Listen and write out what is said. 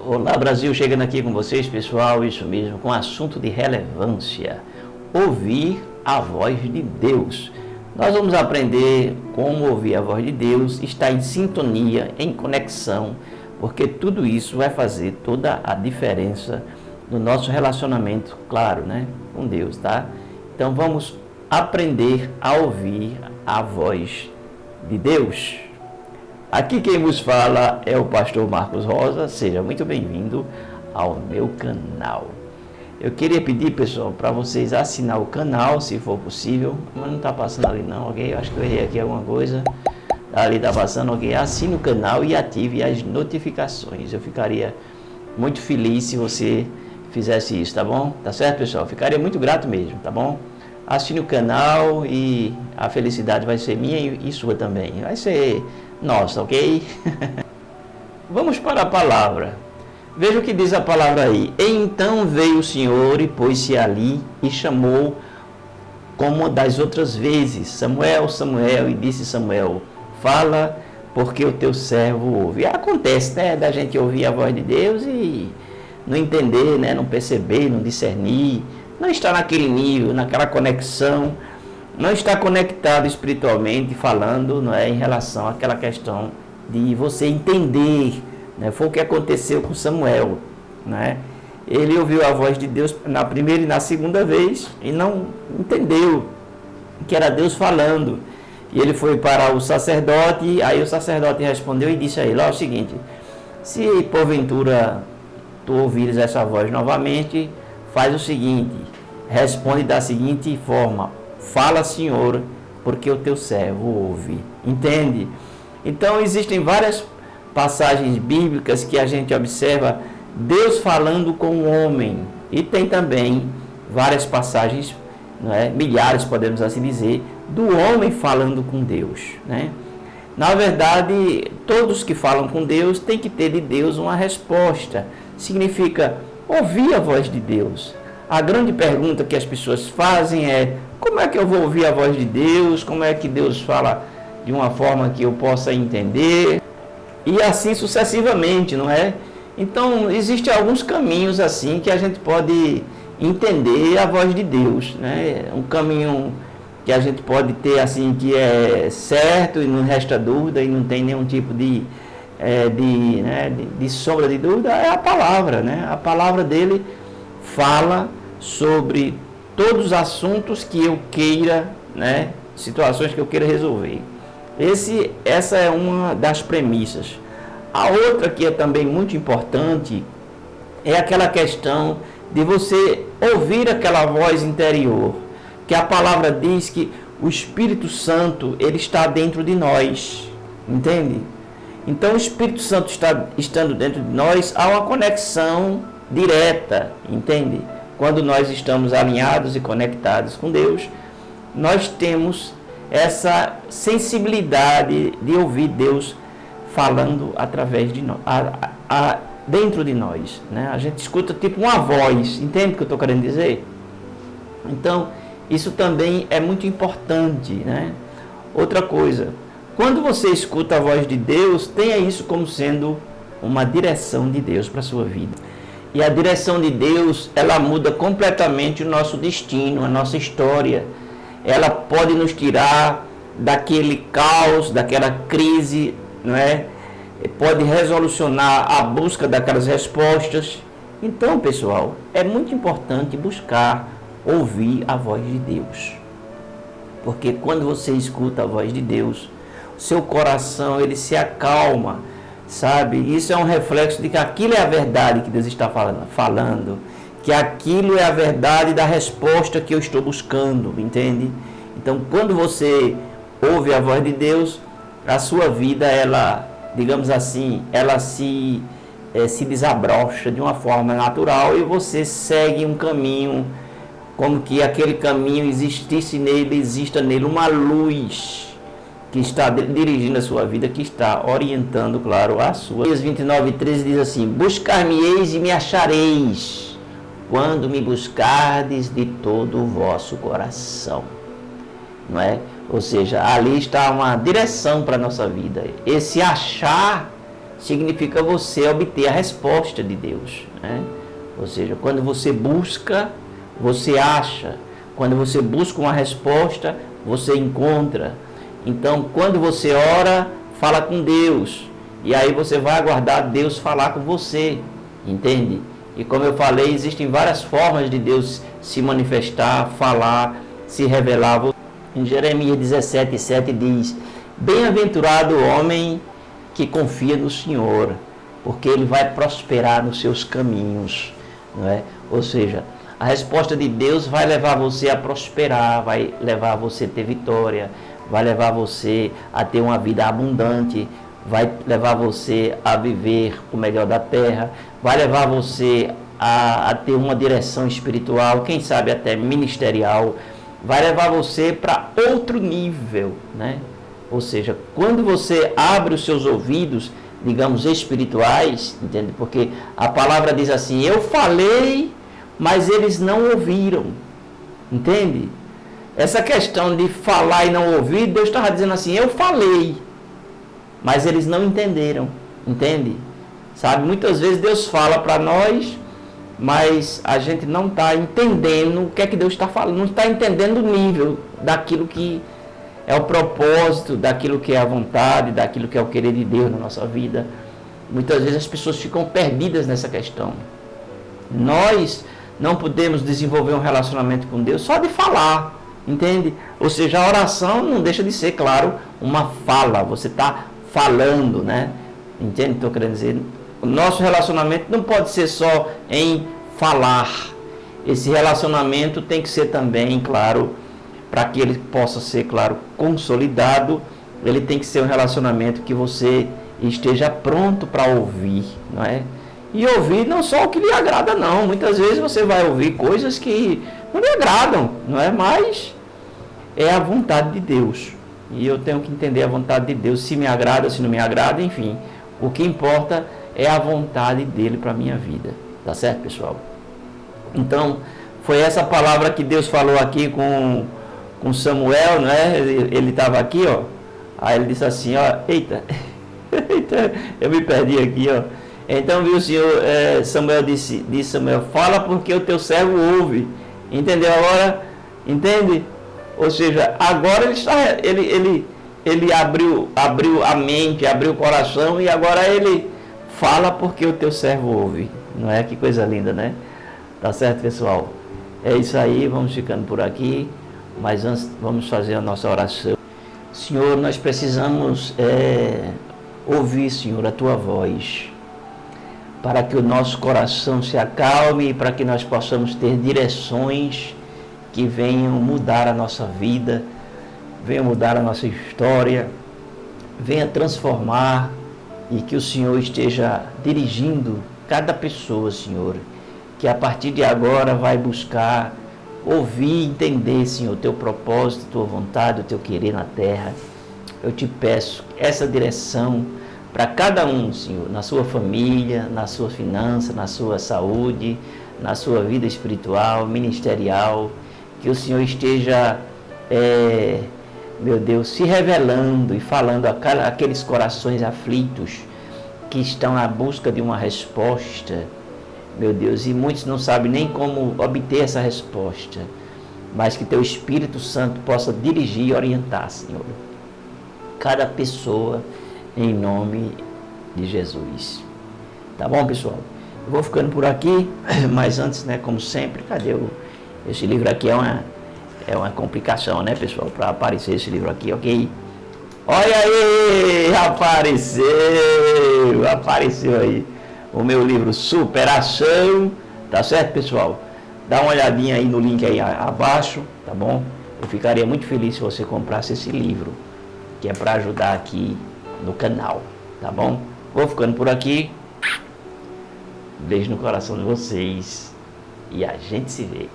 Olá Brasil, chegando aqui com vocês, pessoal, isso mesmo, com assunto de relevância, ouvir a voz de Deus. Nós vamos aprender como ouvir a voz de Deus, estar em sintonia, em conexão, porque tudo isso vai fazer toda a diferença no nosso relacionamento, claro, né, com Deus, tá? Então vamos aprender a ouvir a voz de Deus. Aqui quem vos fala é o pastor Marcos Rosa, seja muito bem-vindo ao meu canal. Eu queria pedir, pessoal, para vocês assinar o canal, se for possível, mas não está passando ali não, ok? Eu acho que eu errei aqui alguma coisa, ali está passando, ok? Assine o canal e ative as notificações, eu ficaria muito feliz se você fizesse isso, tá bom? Tá certo, pessoal? Eu ficaria muito grato mesmo, tá bom? Assine o canal e a felicidade vai ser minha e sua também, vai ser nossa, ok? Vamos para a palavra. Veja o que diz a palavra aí. Então veio o Senhor e pôs-se ali e chamou como das outras vezes, Samuel, Samuel, e disse Samuel, fala porque o teu servo ouve. E acontece, né, da gente ouvir a voz de Deus e não entender, né, não perceber, não discernir, não estar naquele nível, naquela conexão, não está conectado espiritualmente falando, não é, em relação àquela questão de você entender, né? Foi o que aconteceu com Samuel, né? Ele ouviu a voz de Deus na primeira e na segunda vez e não entendeu que era Deus falando. E ele foi para o sacerdote, aí o sacerdote respondeu e disse a ele, ó, o seguinte, se porventura tu ouvires essa voz novamente, faz o seguinte, responde da seguinte forma, fala, Senhor, porque o teu servo ouve. Entende? Então, existem várias passagens bíblicas que a gente observa Deus falando com o homem. E tem também várias passagens, não é? Milhares, podemos assim dizer, do homem falando com Deus, né? Na verdade, todos que falam com Deus têm que ter de Deus uma resposta. Significa ouvir a voz de Deus. A grande pergunta que as pessoas fazem é: como é que eu vou ouvir a voz de Deus? Como é que Deus fala de uma forma que eu possa entender? E assim sucessivamente, não é? Então, existem alguns caminhos assim que a gente pode entender a voz de Deus, né? Um caminho que a gente pode ter assim que é certo e não resta dúvida e não tem nenhum tipo de sombra de dúvida, é a palavra, né? A palavra dele fala sobre todos os assuntos que eu queira, né, situações que eu queira resolver. Essa é uma das premissas. A outra que é também muito importante é aquela questão de você ouvir aquela voz interior, que a palavra diz que o Espírito Santo, ele está dentro de nós, entende? Então o Espírito Santo estando dentro de nós, há uma conexão direta, entende? Quando nós estamos alinhados e conectados com Deus, nós temos essa sensibilidade de ouvir Deus falando através de nós, dentro de nós, né? A gente escuta tipo uma voz, entende o que eu estou querendo dizer? Então, isso também é muito importante, né? Outra coisa, quando você escuta a voz de Deus, tenha isso como sendo uma direção de Deus para a sua vida. E a direção de Deus, ela muda completamente o nosso destino, a nossa história. Ela pode nos tirar daquele caos, daquela crise, não é? Pode resolucionar a busca daquelas respostas. Então, pessoal, é muito importante buscar ouvir a voz de Deus. Porque quando você escuta a voz de Deus, o seu coração, ele se acalma. Sabe, isso é um reflexo de que aquilo é a verdade que Deus está falando, que aquilo é a verdade da resposta que eu estou buscando, entende? Então, quando você ouve a voz de Deus, a sua vida, ela, digamos assim, ela se desabrocha de uma forma natural e você segue um caminho, como que aquele caminho exista nele uma luz que está dirigindo a sua vida, que está orientando, claro, a sua. 29:13 diz assim: buscar-me-eis e me achareis, quando me buscardes de todo o vosso coração. Não é? Ou seja, ali está uma direção para a nossa vida. Esse achar significa você obter a resposta de Deus, né? Ou seja, quando você busca, você acha. Quando você busca uma resposta, você encontra. Então, quando você ora, fala com Deus. E aí você vai aguardar Deus falar com você, entende? E como eu falei, existem várias formas de Deus se manifestar, falar, se revelar. Em Jeremias 17:7 diz: bem-aventurado o homem que confia no Senhor, porque ele vai prosperar nos seus caminhos, não é? Ou seja, a resposta de Deus vai levar você a prosperar, vai levar você a ter vitória, vai levar você a ter uma vida abundante, vai levar você a viver o melhor da terra, vai levar você a ter uma direção espiritual, quem sabe até ministerial, vai levar você para outro nível, né? Ou seja, quando você abre os seus ouvidos, digamos, espirituais, entende? Porque a palavra diz assim: eu falei, mas eles não ouviram, entende? Essa questão de falar e não ouvir, Deus estava dizendo assim: eu falei, mas eles não entenderam, entende? Sabe, muitas vezes Deus fala para nós, mas a gente não está entendendo o que é que Deus está falando, não está entendendo o nível daquilo que é o propósito, daquilo que é a vontade, daquilo que é o querer de Deus na nossa vida. Muitas vezes as pessoas ficam perdidas nessa questão. Nós não podemos desenvolver um relacionamento com Deus só de falar, entende? Ou seja, a oração não deixa de ser, claro, uma fala. Você está falando, né? Entende o que estou querendo dizer? O nosso relacionamento não pode ser só em falar. Esse relacionamento tem que ser também, claro, para que ele possa ser, claro, consolidado, ele tem que ser um relacionamento que você esteja pronto para ouvir, não é? E ouvir não só o que lhe agrada, não. Muitas vezes você vai ouvir coisas que não lhe agradam, não é? Mas é a vontade de Deus. E eu tenho que entender a vontade de Deus, se me agrada, se não me agrada, enfim. O que importa é a vontade dele para a minha vida. Tá certo, pessoal? Então, foi essa palavra que Deus falou aqui com Samuel, né? Ele estava aqui, ó. Aí ele disse assim, ó, eita, eu me perdi aqui, ó. Então viu o Senhor, Samuel disse Samuel, fala porque o teu servo ouve. Entendeu agora? Entende? Ou seja, agora ele abriu a mente, abriu o coração e agora ele fala porque o teu servo ouve. Não é? Que coisa linda, né? Tá certo, pessoal? É isso aí, vamos ficando por aqui. Mas antes, vamos fazer a nossa oração. Senhor, nós precisamos ouvir, Senhor, a Tua voz, para que o nosso coração se acalme e para que nós possamos ter direções que venham mudar a nossa vida, venham mudar a nossa história, venha transformar e que o Senhor esteja dirigindo cada pessoa, Senhor, que a partir de agora vai buscar ouvir e entender, Senhor, o teu propósito, a tua vontade, o teu querer na terra. Eu te peço essa direção para cada um, Senhor, na sua família, na sua finança, na sua saúde, na sua vida espiritual, ministerial, que o Senhor esteja, meu Deus, se revelando e falando àqueles corações aflitos que estão à busca de uma resposta, meu Deus, e muitos não sabem nem como obter essa resposta, mas que Teu Espírito Santo possa dirigir e orientar, Senhor, cada pessoa, em nome de Jesus. Tá bom, pessoal? Eu vou ficando por aqui, mas antes, né, como sempre, cadê esse livro aqui? É uma complicação, né, pessoal, para aparecer esse livro aqui, ok? Olha aí, apareceu aí o meu livro Superação, tá certo, pessoal? Dá uma olhadinha aí no link aí abaixo, tá bom? Eu ficaria muito feliz se você comprasse esse livro, que é para ajudar aqui no canal, tá bom? Vou ficando por aqui. Beijo no coração de vocês e a gente se vê.